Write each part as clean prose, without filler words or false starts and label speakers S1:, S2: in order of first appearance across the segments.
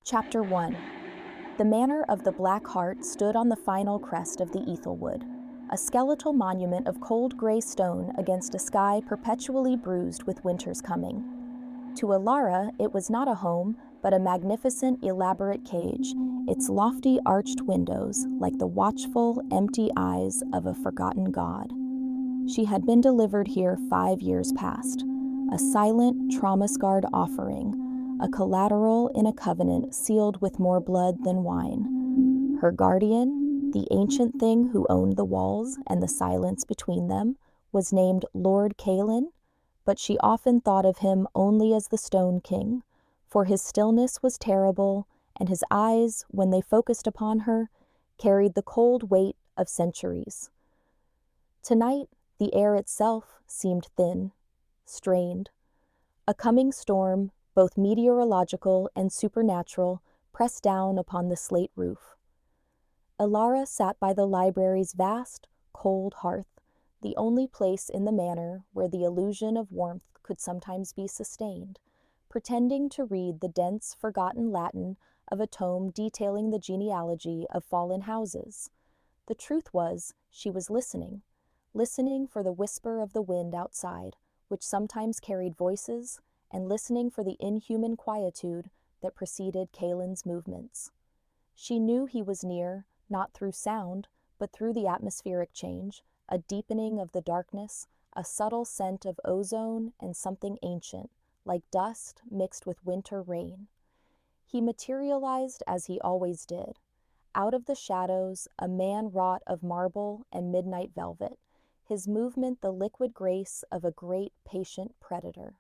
S1: Chapter 1. The Manor of the Black Hart stood on the final crest of the Ethelwood, a skeletal monument of cold gray stone against a sky perpetually bruised with winter's coming. To Alara, it was not a home, but a magnificent, elaborate cage, its lofty arched windows like the watchful, empty eyes of a forgotten god. She had been delivered here 5 years past, a silent, trauma-scarred offering, a collateral in a covenant sealed with more blood than wine. Her guardian, the ancient thing who owned the walls and the silence between them, was named Lord Caelan, but she often thought of him only as the Stone King, for his stillness was terrible, and his eyes, when they focused upon her, carried the cold weight of centuries. Tonight, the air itself seemed thin, strained. A coming storm, both meteorological and supernatural, pressed down upon the slate roof. Alara sat by the library's vast, cold hearth, the only place in the manor where the illusion of warmth could sometimes be sustained, pretending to read the dense, forgotten Latin of a tome detailing the genealogy of fallen houses. The truth was, she was listening for the whisper of the wind outside, which sometimes carried voices, and listening for the inhuman quietude that preceded Caelan's movements. She knew he was near, not through sound, but through the atmospheric change, a deepening of the darkness, a subtle scent of ozone and something ancient, like dust mixed with winter rain. He materialized as he always did. Out of the shadows, a man wrought of marble and midnight velvet, his movement the liquid grace of a great, patient predator.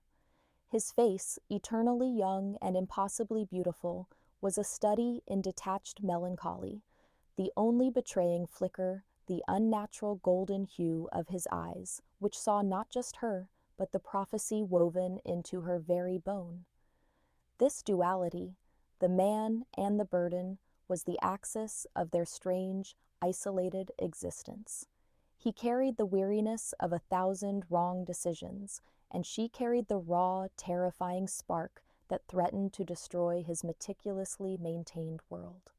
S1: His face, eternally young and impossibly beautiful, was a study in detached melancholy, the only betraying flicker, the unnatural golden hue of his eyes, which saw not just her, but the prophecy woven into her very bone. This duality, the man and the burden, was the axis of their strange, isolated existence. He carried the weariness of 1,000 wrong decisions, and she carried the raw, terrifying spark that threatened to destroy his meticulously maintained world.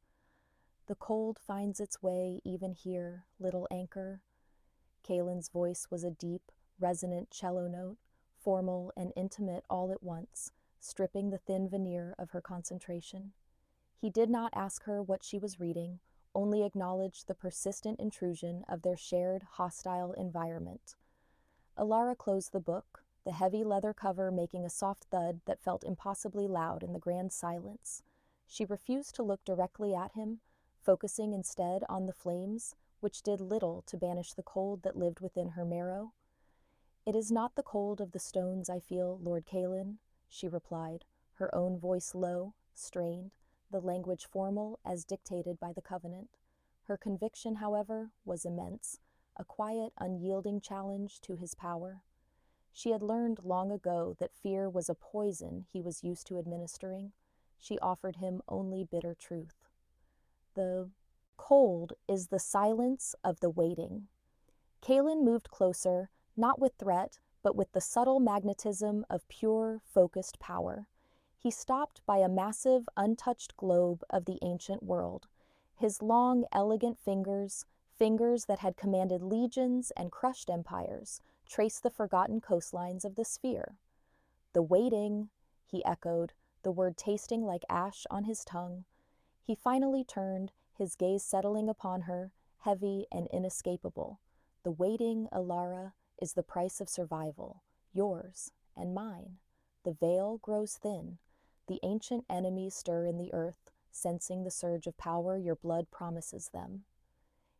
S1: The cold finds its way even here, little anchor. Caelan's voice was a deep, resonant cello note, formal and intimate all at once, stripping the thin veneer of her concentration. He did not ask her what she was reading, only acknowledged the persistent intrusion of their shared, hostile environment. Alara closed the book, the heavy leather cover making a soft thud that felt impossibly loud in the grand silence. She refused to look directly at him, focusing instead on the flames, which did little to banish the cold that lived within her marrow. "It is not the cold of the stones I feel, Lord Caelan," she replied, her own voice low, strained, the language formal as dictated by the covenant. Her conviction, however, was immense, a quiet, unyielding challenge to his power. She had learned long ago that fear was a poison he was used to administering. She offered him only bitter truth. The cold is the silence of the waiting. Caelan moved closer, not with threat, but with the subtle magnetism of pure, focused power. He stopped by a massive, untouched globe of the ancient world. His long, elegant fingers that had commanded legions and crushed empires, traced the forgotten coastlines of the sphere. "The waiting," he echoed, the word tasting like ash on his tongue. He finally turned, his gaze settling upon her, heavy and inescapable. "The waiting, Alara, is the price of survival, yours and mine. The veil grows thin. The ancient enemies stir in the earth, sensing the surge of power your blood promises them."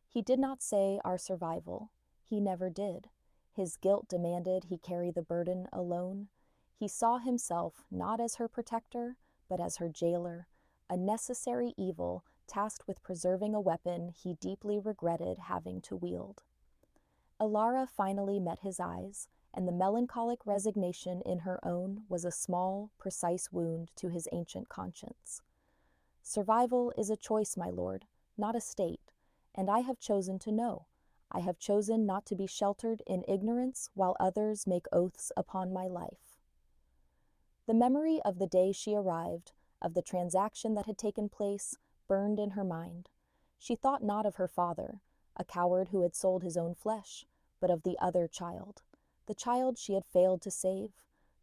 S1: He did not say our survival. He never did. His guilt demanded he carry the burden alone. He saw himself not as her protector, but as her jailer, a necessary evil tasked with preserving a weapon he deeply regretted having to wield. Alara finally met his eyes, and the melancholic resignation in her own was a small, precise wound to his ancient conscience. "Survival is a choice, my lord, not a state, and I have chosen to know. I have chosen not to be sheltered in ignorance while others make oaths upon my life." The memory of the day she arrived, of the transaction that had taken place burned in her mind. She thought not of her father, a coward who had sold his own flesh, but of the other child, the child she had failed to save,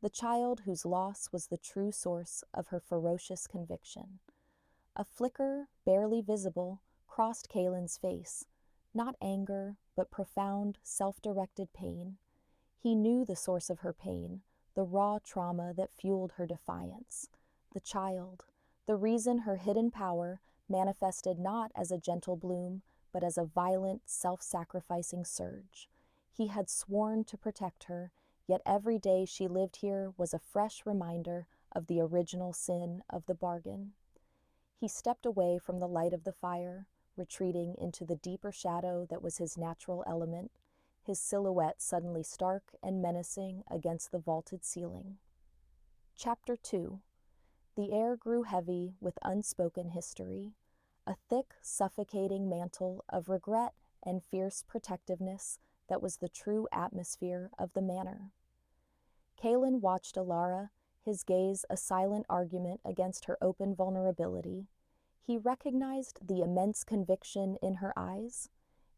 S1: the child whose loss was the true source of her ferocious conviction. A flicker, barely visible, crossed Kaylin's face, not anger, but profound, self-directed pain. He knew the source of her pain, the raw trauma that fueled her defiance. The child, the reason her hidden power manifested not as a gentle bloom, but as a violent, self-sacrificing surge. He had sworn to protect her, yet every day she lived here was a fresh reminder of the original sin of the bargain. He stepped away from the light of the fire, retreating into the deeper shadow that was his natural element, his silhouette suddenly stark and menacing against the vaulted ceiling. Chapter 2. The air grew heavy with unspoken history, a thick, suffocating mantle of regret and fierce protectiveness that was the true atmosphere of the manor. Kaylin watched Alara, his gaze a silent argument against her open vulnerability. He recognized the immense conviction in her eyes.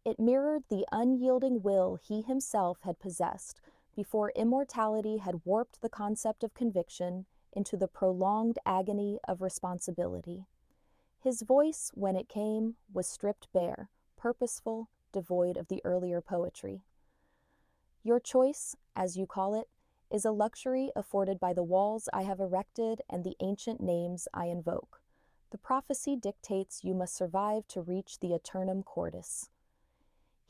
S1: It mirrored the unyielding will he himself had possessed before immortality had warped the concept of conviction into the prolonged agony of responsibility. His voice, when it came, was stripped bare, purposeful, devoid of the earlier poetry. Your choice, as you call it, is a luxury afforded by the walls I have erected and the ancient names I invoke. The prophecy dictates you must survive to reach the aeternum cordis.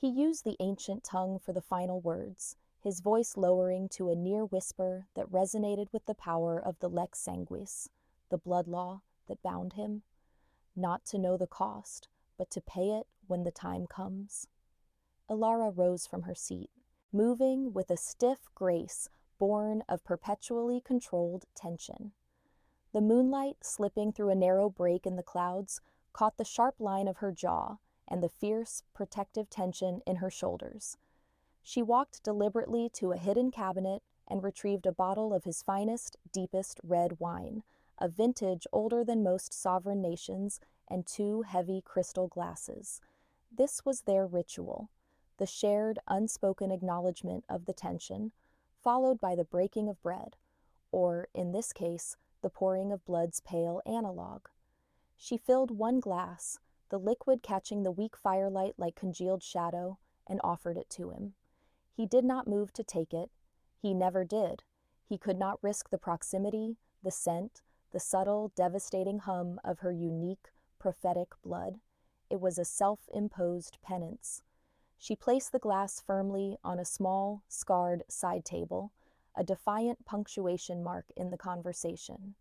S1: He used the ancient tongue for the final words, his voice lowering to a near whisper that resonated with the power of the lex sanguis, the blood law that bound him. Not to know the cost, but to pay it when the time comes. Alara rose from her seat, moving with a stiff grace born of perpetually controlled tension. The moonlight, slipping through a narrow break in the clouds, caught the sharp line of her jaw and the fierce, protective tension in her shoulders. She walked deliberately to a hidden cabinet and retrieved a bottle of his finest, deepest red wine, a vintage older than most sovereign nations, and 2 heavy crystal glasses. This was their ritual, the shared, unspoken acknowledgement of the tension, followed by the breaking of bread, or, in this case, the pouring of blood's pale analog. She filled one glass, the liquid catching the weak firelight like congealed shadow, and offered it to him. He did not move to take it. He never did. He could not risk the proximity, the scent, the subtle, devastating hum of her unique, prophetic blood. It was a self-imposed penance. She placed the glass firmly on a small, scarred side table, a defiant punctuation mark in the conversation.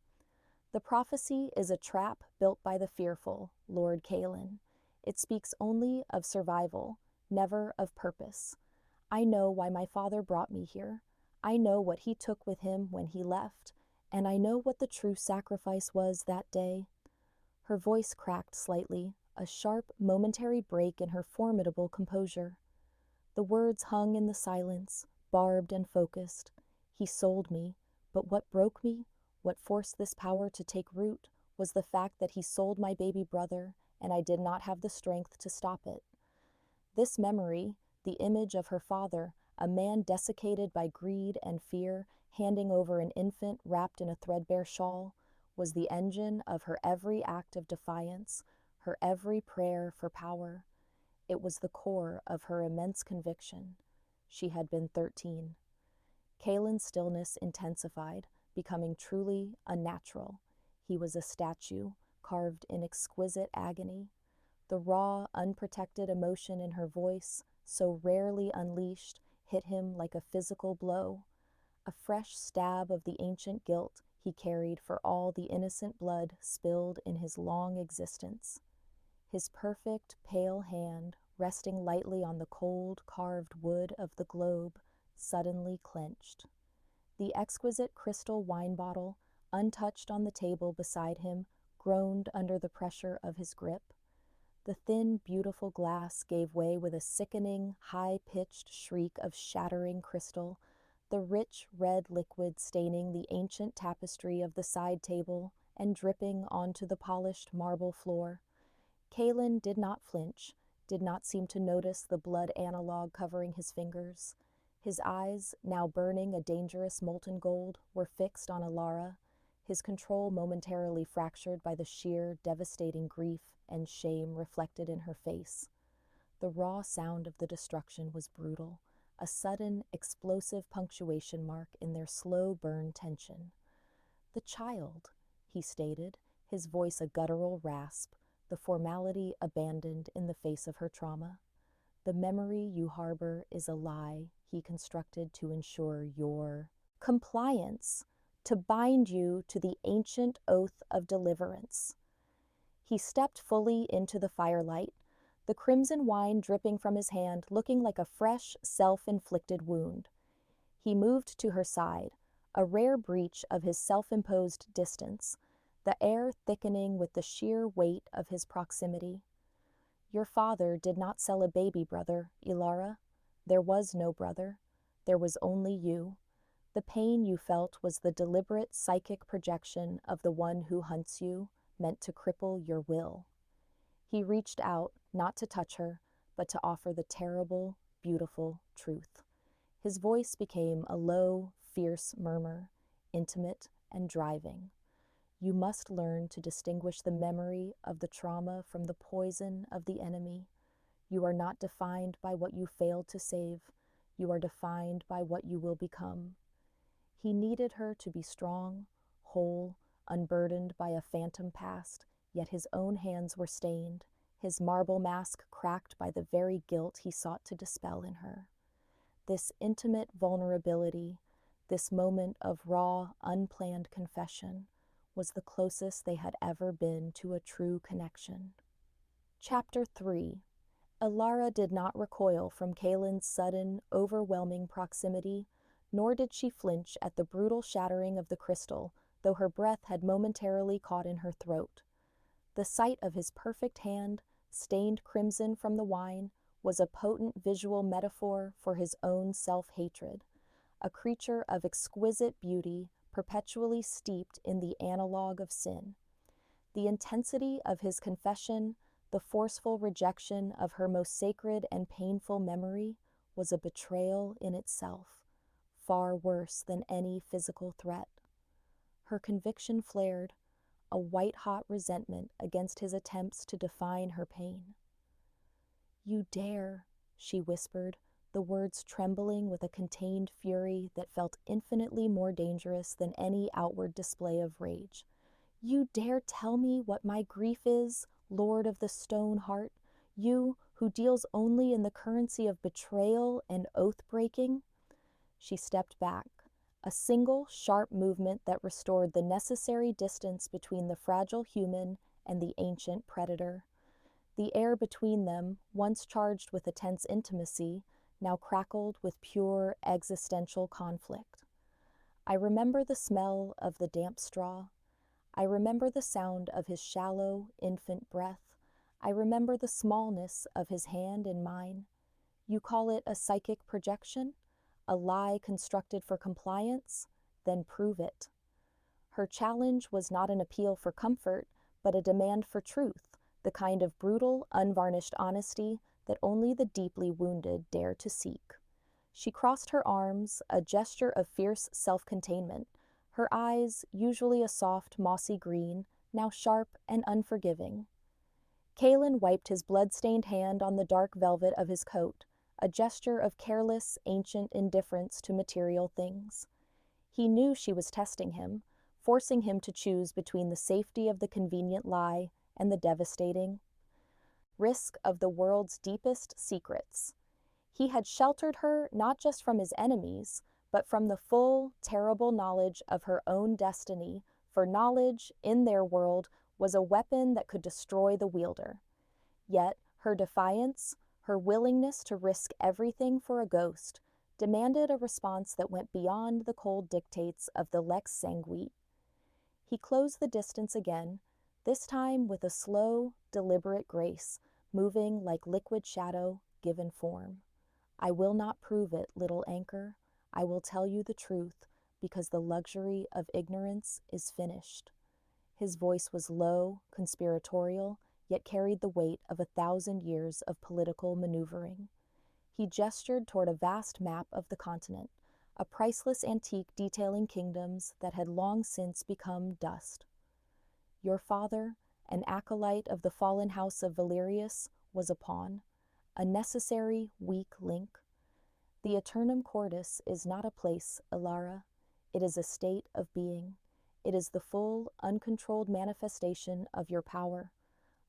S1: The prophecy is a trap built by the fearful, Lord Kaylin. It speaks only of survival, never of purpose. I know why my father brought me here. I know what he took with him when he left, and I know what the true sacrifice was that day. Her voice cracked slightly, a sharp, momentary break in her formidable composure. The words hung in the silence, barbed and focused. He sold me, but what broke me, what forced this power to take root, was the fact that he sold my baby brother, and I did not have the strength to stop it. This memory, the image of her father, a man desiccated by greed and fear, handing over an infant wrapped in a threadbare shawl, was the engine of her every act of defiance, her every prayer for power. It was the core of her immense conviction. She had been 13. Kaylin's stillness intensified, becoming truly unnatural. He was a statue, carved in exquisite agony. The raw, unprotected emotion in her voice, so rarely unleashed, hit him like a physical blow, a fresh stab of the ancient guilt he carried for all the innocent blood spilled in his long existence. His perfect, pale hand, resting lightly on the cold, carved wood of the globe, suddenly clenched. The exquisite crystal wine bottle, untouched on the table beside him, groaned under the pressure of his grip. The thin, beautiful glass gave way with a sickening, high-pitched shriek of shattering crystal, the rich red liquid staining the ancient tapestry of the side table and dripping onto the polished marble floor. Kalen did not flinch, did not seem to notice the blood analog covering his fingers. His eyes, now burning a dangerous molten gold, were fixed on Alara, his control momentarily fractured by the sheer, devastating grief and shame reflected in her face. The raw sound of the destruction was brutal, a sudden, explosive punctuation mark in their slow burn tension. "The child," he stated, his voice a guttural rasp, the formality abandoned in the face of her trauma. "The memory you harbor is a lie he constructed to ensure your compliance, to bind you to the ancient oath of deliverance." He stepped fully into the firelight, the crimson wine dripping from his hand, looking like a fresh, self-inflicted wound. He moved to her side, a rare breach of his self-imposed distance, the air thickening with the sheer weight of his proximity. "Your father did not sell a baby brother, Ilara. There was no brother. There was only you. The pain you felt was the deliberate psychic projection of the one who hunts you, meant to cripple your will." He reached out, not to touch her, but to offer the terrible, beautiful truth. His voice became a low, fierce murmur, intimate and driving. "You must learn to distinguish the memory of the trauma from the poison of the enemy. You are not defined by what you failed to save. You are defined by what you will become." He needed her to be strong, whole, unburdened by a phantom past, yet his own hands were stained, his marble mask cracked by the very guilt he sought to dispel in her. This intimate vulnerability, this moment of raw, unplanned confession, was the closest they had ever been to a true connection. Chapter 3. Alara did not recoil from Kalen's sudden, overwhelming proximity, nor did she flinch at the brutal shattering of the crystal, though her breath had momentarily caught in her throat. The sight of his perfect hand, stained crimson from the wine, was a potent visual metaphor for his own self-hatred, a creature of exquisite beauty, perpetually steeped in the analog of sin. The intensity of his confession, the forceful rejection of her most sacred and painful memory, was a betrayal in itself, far worse than any physical threat. Her conviction flared, a white-hot resentment against his attempts to define her pain. "You dare," she whispered, the words trembling with a contained fury that felt infinitely more dangerous than any outward display of rage. "You dare tell me what my grief is, Lord of the Stone Heart, you who deals only in the currency of betrayal and oath-breaking?" She stepped back, a single sharp movement that restored the necessary distance between the fragile human and the ancient predator. The air between them, once charged with a tense intimacy, now crackled with pure existential conflict. I remember the smell of the damp straw. I remember the sound of his shallow, infant breath. I remember the smallness of his hand in mine. You call it a psychic projection? A lie constructed for compliance? Then prove it. Her challenge was not an appeal for comfort, but a demand for truth, the kind of brutal, unvarnished honesty that only the deeply wounded dare to seek. She crossed her arms, a gesture of fierce self-containment, her eyes, usually a soft, mossy green, now sharp and unforgiving. Kalen wiped his blood-stained hand on the dark velvet of his coat, a gesture of careless, ancient indifference to material things. He knew she was testing him, forcing him to choose between the safety of the convenient lie and the devastating risk of the world's deepest secrets. He had sheltered her not just from his enemies, but from the full, terrible knowledge of her own destiny, for knowledge, in their world, was a weapon that could destroy the wielder. Yet, her defiance, her willingness to risk everything for a ghost, demanded a response that went beyond the cold dictates of the lex sanguine. He closed the distance again, this time with a slow, deliberate grace, moving like liquid shadow given form. "I will not prove it, little anchor. I will tell you the truth, because the luxury of ignorance is finished." His voice was low, conspiratorial, yet carried the weight of 1,000 years of political maneuvering. He gestured toward a vast map of the continent, a priceless antique detailing kingdoms that had long since become dust. Your father, an acolyte of the fallen house of Valerius, was a pawn, a necessary, weak link. The Aeternum Cordis is not a place, Elara. It is a state of being. It is the full, uncontrolled manifestation of your power,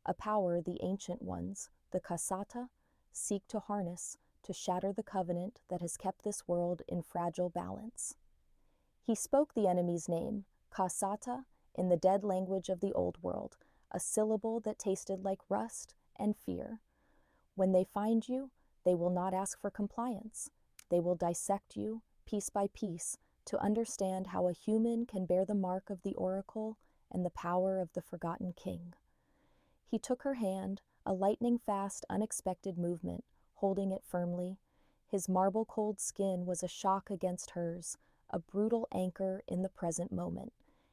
S1: a power the ancient ones, the Cassata, seek to harness to shatter the covenant that has kept this world in fragile balance. He spoke the enemy's name, Cassata, in the dead language of the old world, a syllable that tasted like rust and fear. When they find you, they will not ask for compliance. They will dissect you, piece by piece, to understand how a human can bear the mark of the oracle and the power of the forgotten king. He took her hand, a lightning-fast, unexpected movement, holding it firmly. His marble-cold skin was a shock against hers, a brutal anchor in the present moment.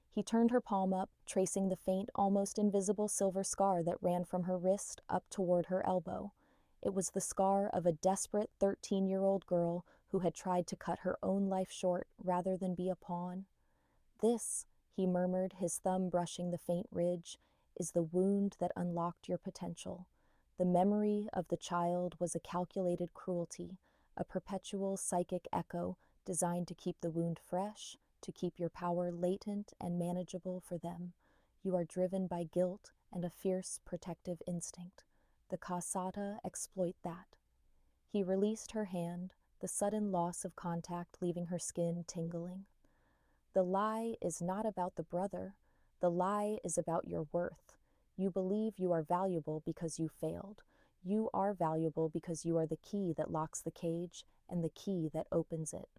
S1: He turned her palm up, tracing the faint, almost invisible silver scar that ran from her wrist up toward her elbow. It was the scar of a desperate 13-year-old girl who had tried to cut her own life short rather than be a pawn. This, he murmured, his thumb brushing the faint ridge, is the wound that unlocked your potential. The memory of the child was a calculated cruelty, a perpetual psychic echo designed to keep the wound fresh, to keep your power latent and manageable for them. You are driven by guilt and a fierce protective instinct. The Cassata exploit that. He released her hand, the sudden loss of contact leaving her skin tingling. The lie is not about the brother. The lie is about your worth. You believe you are valuable because you failed. You are valuable because you are the key that locks the cage and the key that opens it.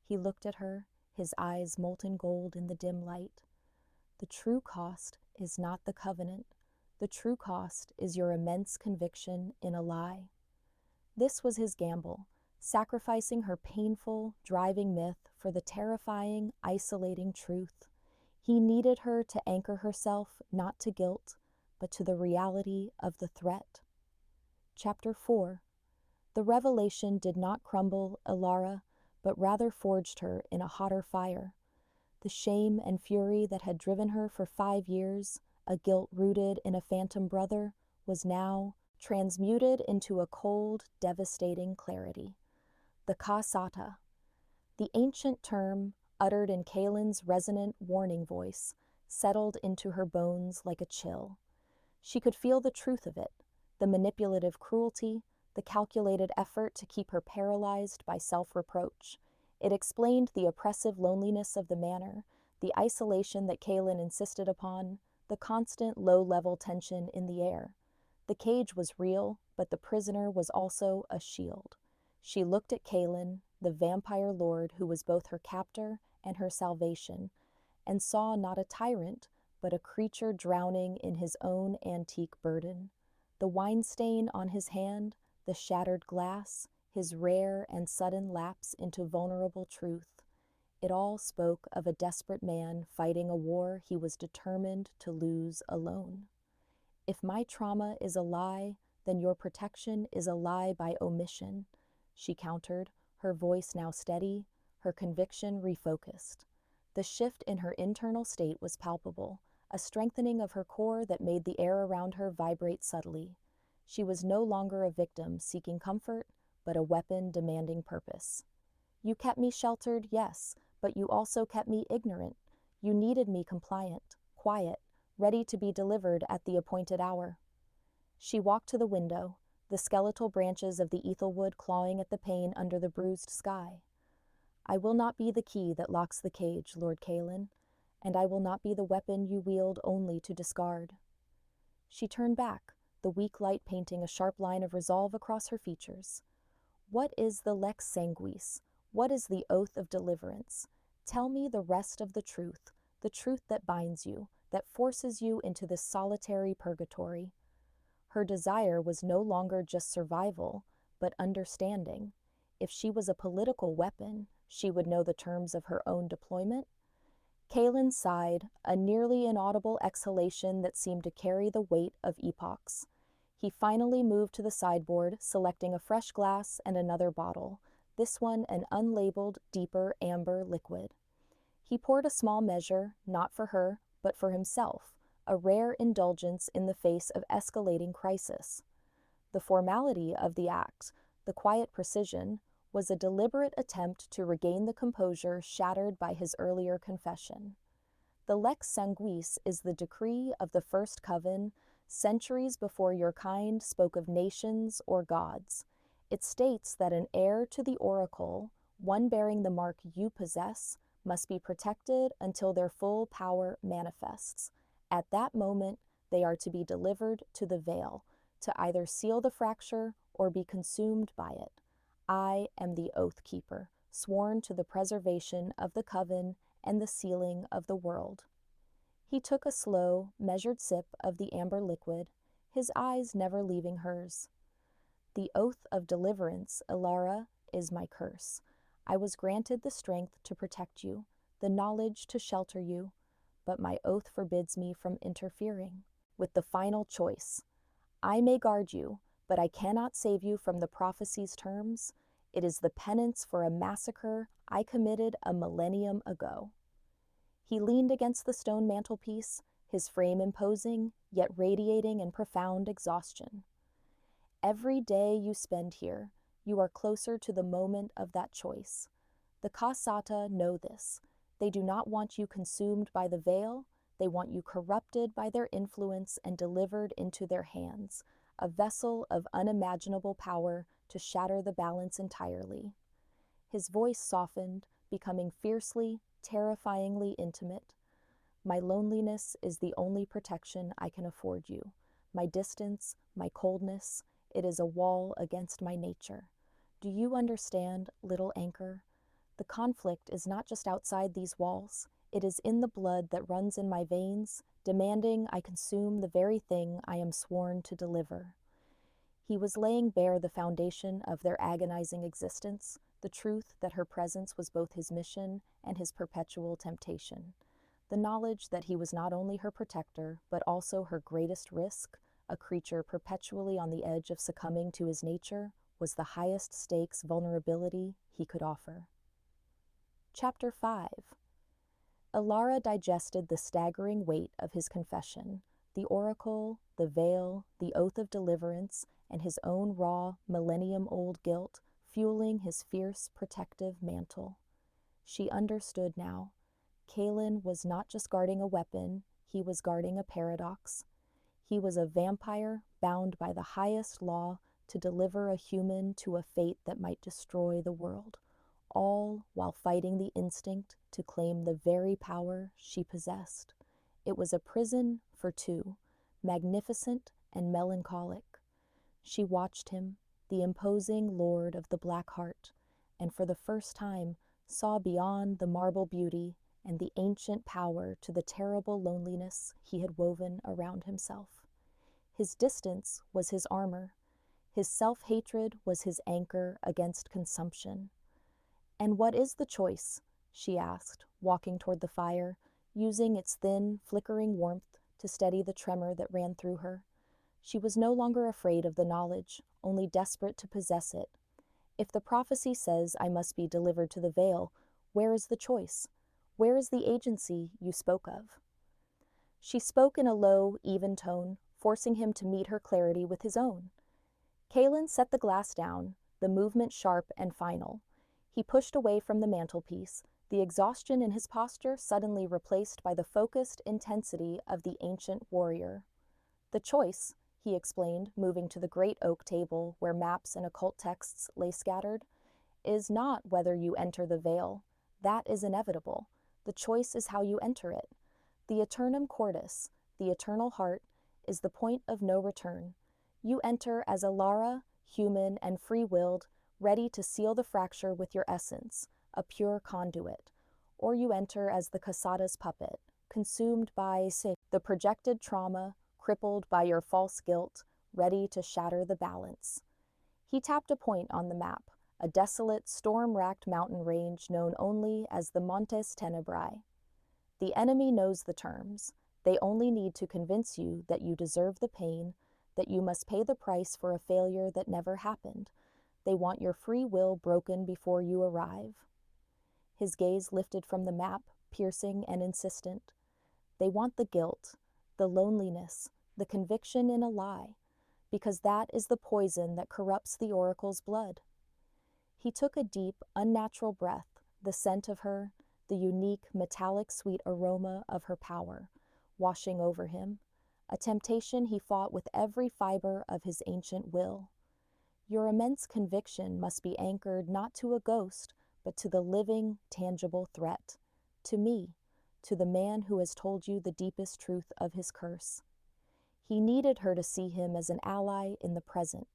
S1: He looked at her, his eyes molten gold in the dim light. The true cost is not the covenant. The true cost is your immense conviction in a lie. This was his gamble, sacrificing her painful, driving myth for the terrifying, isolating truth. He needed her to anchor herself not to guilt, but to the reality of the threat. Chapter 4. The revelation did not crumble Elara, but rather forged her in a hotter fire. The shame and fury that had driven her for 5 years, a guilt rooted in a phantom brother, was now transmuted into a cold, devastating clarity. The Cassata. The ancient term, uttered in Kaelin's resonant warning voice, settled into her bones like a chill. She could feel the truth of it, the manipulative cruelty, the calculated effort to keep her paralyzed by self-reproach. It explained the oppressive loneliness of the manor, the isolation that Kaelin insisted upon, the constant low-level tension in the air. The cage was real, but the prisoner was also a shield. She looked at Kaelin, the vampire lord who was both her captor and her salvation, and saw not a tyrant, but a creature drowning in his own antique burden. The wine stain on his hand, the shattered glass, his rare and sudden lapse into vulnerable truth. It all spoke of a desperate man fighting a war he was determined to lose alone. If my trauma is a lie, then your protection is a lie by omission, she countered, her voice now steady, her conviction refocused. The shift in her internal state was palpable, a strengthening of her core that made the air around her vibrate subtly. She was no longer a victim seeking comfort, but a weapon demanding purpose. You kept me sheltered, yes, but you also kept me ignorant. You needed me compliant, quiet, ready to be delivered at the appointed hour. She walked to the window, the skeletal branches of the Ethelwood clawing at the pane under the bruised sky. I will not be the key that locks the cage, Lord Kaelin, and I will not be the weapon you wield only to discard. She turned back, the weak light painting a sharp line of resolve across her features. What is the lex sanguis? What is the oath of deliverance? Tell me the rest of the truth that binds you, that forces you into this solitary purgatory. Her desire was no longer just survival, but understanding. If she was a political weapon, she would know the terms of her own deployment. Kalen sighed, a nearly inaudible exhalation that seemed to carry the weight of epochs. He finally moved to the sideboard, selecting a fresh glass and another bottle, this one an unlabeled, deeper amber liquid. He poured a small measure, not for her, but for himself, a rare indulgence in the face of escalating crisis. The formality of the act, the quiet precision, was a deliberate attempt to regain the composure shattered by his earlier confession. The lex sanguis is the decree of the first coven, centuries before your kind spoke of nations or gods. It states that an heir to the oracle, one bearing the mark you possess, must be protected until their full power manifests. At that moment, they are to be delivered to the veil, to either seal the fracture or be consumed by it. I am the oath keeper, sworn to the preservation of the coven and the sealing of the world. He took a slow, measured sip of the amber liquid, his eyes never leaving hers. The oath of deliverance, Elara, is my curse. I was granted the strength to protect you, the knowledge to shelter you, but my oath forbids me from interfering with the final choice. I may guard you, but I cannot save you from the prophecy's terms. It is the penance for a massacre I committed a millennium ago. He leaned against the stone mantelpiece, his frame imposing, yet radiating in profound exhaustion. Every day you spend here, you are closer to the moment of that choice. The Kasata know this. They do not want you consumed by the veil. They want you corrupted by their influence and delivered into their hands, a vessel of unimaginable power to shatter the balance entirely. His voice softened, becoming fiercely, terrifyingly intimate. My loneliness is the only protection I can afford you. My distance, my coldness, it is a wall against my nature. Do you understand, little anchor? The conflict is not just outside these walls. It is in the blood that runs in my veins, demanding I consume the very thing I am sworn to deliver. He was laying bare the foundation of their agonizing existence, the truth that her presence was both his mission and his perpetual temptation. The knowledge that he was not only her protector, but also her greatest risk, a creature perpetually on the edge of succumbing to his nature, was the highest stakes vulnerability he could offer. Chapter 5. Elara digested the staggering weight of his confession, the oracle, the veil, the oath of deliverance, and his own raw, millennium-old guilt, fueling his fierce, protective mantle. She understood now. Kalen was not just guarding a weapon, he was guarding a paradox. He was a vampire bound by the highest law to deliver a human to a fate that might destroy the world, all while fighting the instinct to claim the very power she possessed. It was a prison for two, magnificent and melancholic. She watched him, the imposing lord of the Black Heart, and for the first time saw beyond the marble beauty and the ancient power to the terrible loneliness he had woven around himself. His distance was his armor. His self-hatred was his anchor against consumption. "And what is the choice?" she asked, walking toward the fire, using its thin, flickering warmth to steady the tremor that ran through her. She was no longer afraid of the knowledge, only desperate to possess it. If the prophecy says I must be delivered to the veil, where is the choice? Where is the agency you spoke of? She spoke in a low, even tone, forcing him to meet her clarity with his own. Kalen set the glass down, the movement sharp and final. He pushed away from the mantelpiece, the exhaustion in his posture suddenly replaced by the focused intensity of the ancient warrior. "The choice," he explained, moving to the great oak table where maps and occult texts lay scattered, "is not whether you enter the veil. That is inevitable. The choice is how you enter it. The eternum cordis, the eternal heart, is the point of no return. You enter as Elara, human and free-willed, ready to seal the fracture with your essence, a pure conduit, or you enter as the Kasata's puppet, consumed by the projected trauma, crippled by your false guilt, ready to shatter the balance." He tapped a point on the map, a desolate, storm-racked mountain range known only as the Montes Tenebrae. The enemy knows the terms. They only need to convince you that you deserve the pain, that you must pay the price for a failure that never happened. They want your free will broken before you arrive. His gaze lifted from the map, piercing and insistent. They want the guilt, the loneliness, the conviction in a lie, because that is the poison that corrupts the oracle's blood. He took a deep, unnatural breath, the scent of her, the unique, metallic sweet aroma of her power, washing over him, a temptation he fought with every fiber of his ancient will. Your immense conviction must be anchored not to a ghost, but to the living, tangible threat, to me, to the man who has told you the deepest truth of his curse. He needed her to see him as an ally in the present,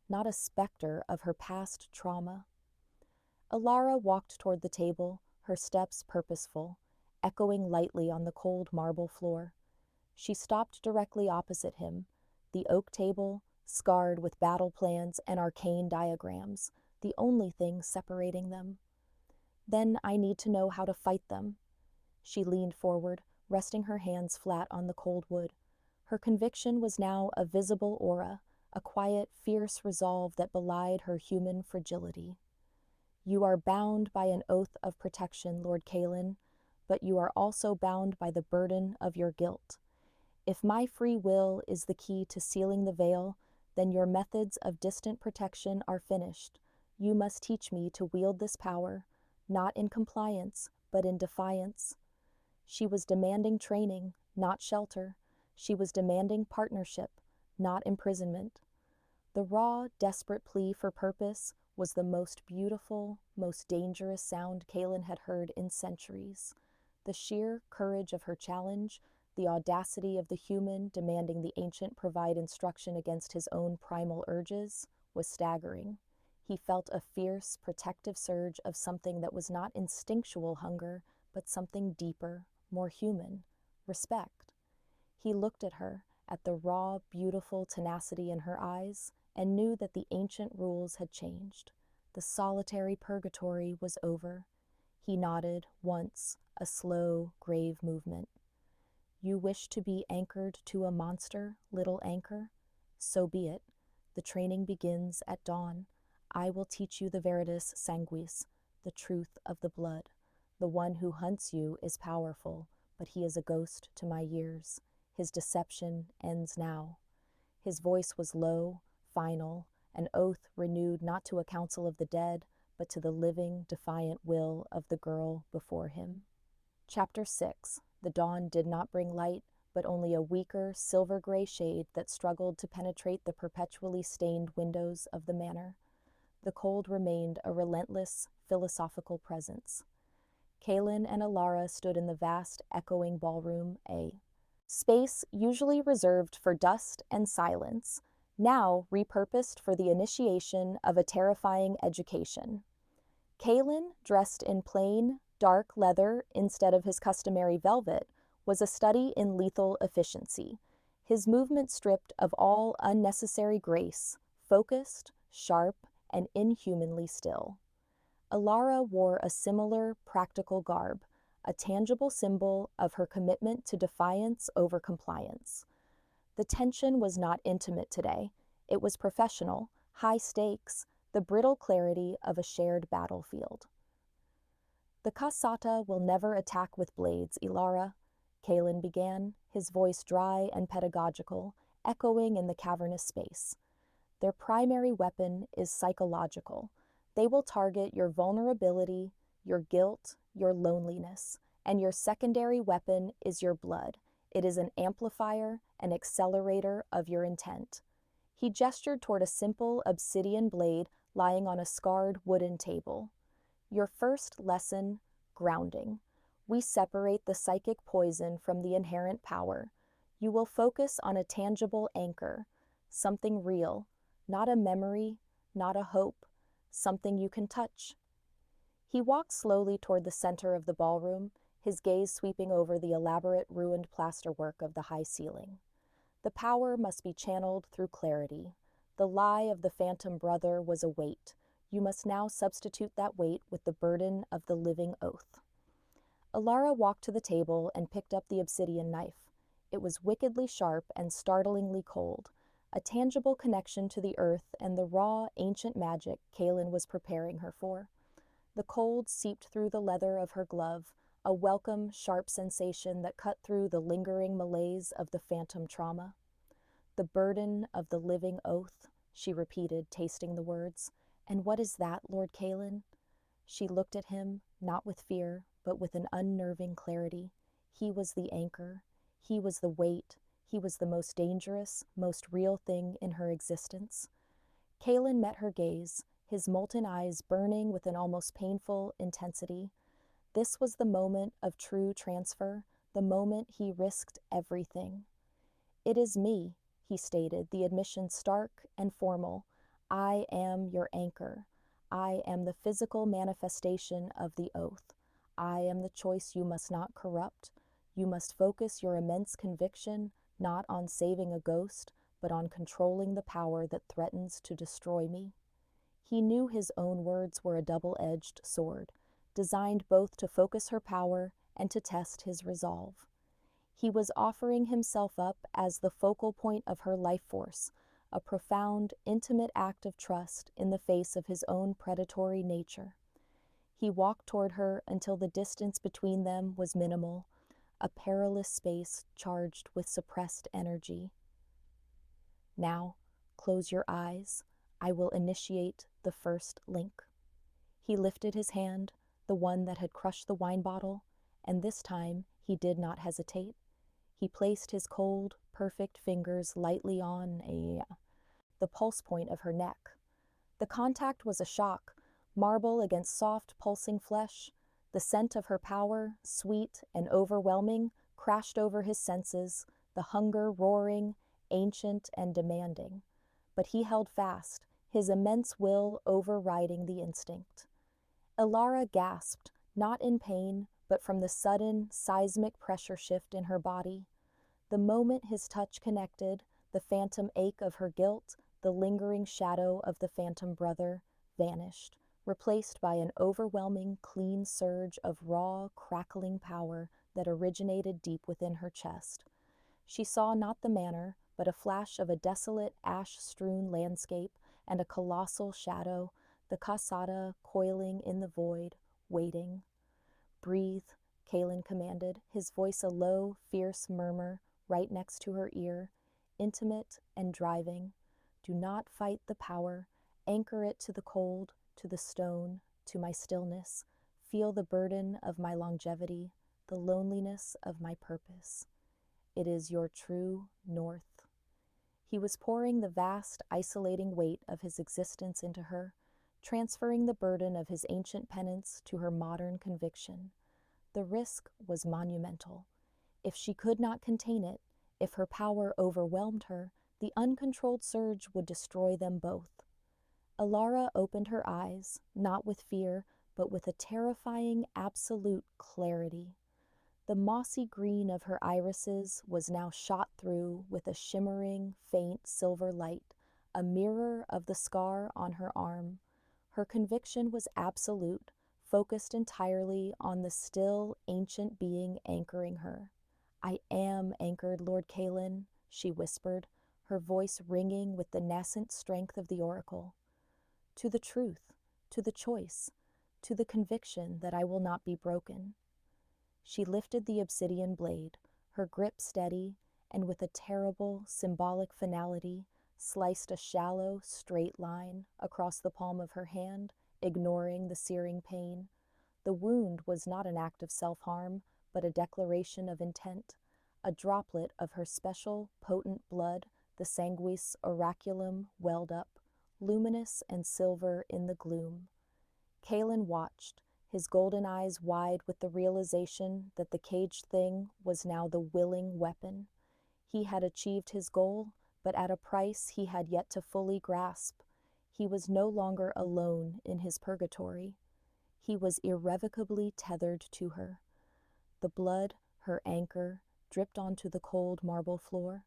S1: not a specter of her past trauma. Alara walked toward the table, her steps purposeful, echoing lightly on the cold marble floor. She stopped directly opposite him, the oak table, scarred with battle plans and arcane diagrams, the only thing separating them. Then I need to know how to fight them. She leaned forward, resting her hands flat on the cold wood. Her conviction was now a visible aura, a quiet, fierce resolve that belied her human fragility. You are bound by an oath of protection, Lord Kaelin, but you are also bound by the burden of your guilt. If my free will is the key to sealing the veil, then your methods of distant protection are finished. You must teach me to wield this power, not in compliance, but in defiance. She was demanding training, not shelter. She was demanding partnership, not imprisonment. The raw, desperate plea for purpose was the most beautiful, most dangerous sound Kaelin had heard in centuries. The sheer courage of her challenge, the audacity of the human demanding the ancient provide instruction against his own primal urges, was staggering. He felt a fierce, protective surge of something that was not instinctual hunger, but something deeper, more human, respect. He looked at her, at the raw, beautiful tenacity in her eyes, and knew that the ancient rules had changed. The solitary purgatory was over. He nodded once, a slow, grave movement. You wish to be anchored to a monster, little anchor? So be it. The training begins at dawn. I will teach you the Veritas Sanguis, the truth of the blood. The one who hunts you is powerful, but he is a ghost to my years. His deception ends now. His voice was low, final, an oath renewed not to a council of the dead, but to the living, defiant will of the girl before him. Chapter 6. The dawn did not bring light, but only a weaker, silver-gray shade that struggled to penetrate the perpetually stained windows of the manor. The cold remained a relentless, philosophical presence. Kaelin and Alara stood in the vast, echoing ballroom A. Space usually reserved for dust and silence, now repurposed for the initiation of a terrifying education. Kaelin, dressed in plain, dark leather instead of his customary velvet, was a study in lethal efficiency, his movement stripped of all unnecessary grace, focused, sharp, and inhumanly still. Alara wore a similar, practical garb, a tangible symbol of her commitment to defiance over compliance. The tension was not intimate today. It was professional, high stakes, the brittle clarity of a shared battlefield. The Kasata will never attack with blades, Ilara, Kaelin began, his voice dry and pedagogical, echoing in the cavernous space. Their primary weapon is psychological. They will target your vulnerability, your guilt, your loneliness, and your secondary weapon is your blood. It is an amplifier, an accelerator of your intent. He gestured toward a simple obsidian blade lying on a scarred wooden table. Your first lesson, grounding. We separate the psychic poison from the inherent power. You will focus on a tangible anchor, something real, not a memory, not a hope, something you can touch. He walked slowly toward the center of the ballroom, his gaze sweeping over the elaborate ruined plasterwork of the high ceiling. The power must be channeled through clarity. The lie of the phantom brother was a weight. You must now substitute that weight with the burden of the living oath. Alara walked to the table and picked up the obsidian knife. It was wickedly sharp and startlingly cold, a tangible connection to the earth and the raw, ancient magic Kaelin was preparing her for. The cold seeped through the leather of her glove, a welcome, sharp sensation that cut through the lingering malaise of the phantom trauma. The burden of the living oath, she repeated, tasting the words. And what is that, Lord Kaelin? She looked at him, not with fear, but with an unnerving clarity. He was the anchor. He was the weight. He was the most dangerous, most real thing in her existence. Kaelin met her gaze, his molten eyes burning with an almost painful intensity. This was the moment of true transfer, the moment he risked everything. It is me, he stated, the admission stark and formal. I am your anchor. I am the physical manifestation of the oath. I am the choice you must not corrupt. You must focus your immense conviction not on saving a ghost, but on controlling the power that threatens to destroy me. He knew his own words were a double-edged sword, designed both to focus her power and to test his resolve. He was offering himself up as the focal point of her life force, a profound, intimate act of trust in the face of his own predatory nature. He walked toward her until the distance between them was minimal, a perilous space charged with suppressed energy. Now, close your eyes. I will initiate the first link. He lifted his hand, the one that had crushed the wine bottle, and this time he did not hesitate. He placed his cold, perfect fingers lightly on the pulse point of her neck. The contact was a shock, marble against soft, pulsing flesh. The scent of her power, sweet and overwhelming, crashed over his senses, the hunger roaring, ancient and demanding. But he held fast, his immense will overriding the instinct. Alara gasped, not in pain, but from the sudden, seismic pressure shift in her body. The moment his touch connected, the phantom ache of her guilt, the lingering shadow of the phantom brother, vanished, replaced by an overwhelming, clean surge of raw, crackling power that originated deep within her chest. She saw not the manor, but a flash of a desolate, ash-strewn landscape and a colossal shadow, the Kasada coiling in the void, waiting. Breathe, Kaelin commanded, his voice a low, fierce murmur right next to her ear, intimate and driving. Do not fight the power. Anchor it to the cold, to the stone, to my stillness. Feel the burden of my longevity, the loneliness of my purpose. It is your true north. He was pouring the vast, isolating weight of his existence into her, transferring the burden of his ancient penance to her modern conviction. The risk was monumental. If she could not contain it, if her power overwhelmed her, the uncontrolled surge would destroy them both. Alara opened her eyes, not with fear, but with a terrifying, absolute clarity. The mossy green of her irises was now shot through with a shimmering, faint silver light, a mirror of the scar on her arm. Her conviction was absolute, focused entirely on the still, ancient being anchoring her. I am anchored, Lord Kaelin, she whispered, her voice ringing with the nascent strength of the oracle. To the truth, to the choice, to the conviction that I will not be broken. She lifted the obsidian blade, her grip steady, and with a terrible, symbolic finality, sliced a shallow, straight line across the palm of her hand, ignoring the searing pain. The wound was not an act of self-harm, but a declaration of intent, a droplet of her special, potent blood, the sanguis oraculum, welled up, luminous and silver in the gloom. Kaelin watched, his golden eyes wide with the realization that the caged thing was now the willing weapon. He had achieved his goal, but at a price he had yet to fully grasp. He was no longer alone in his purgatory. He was irrevocably tethered to her. The blood, her anchor, dripped onto the cold marble floor.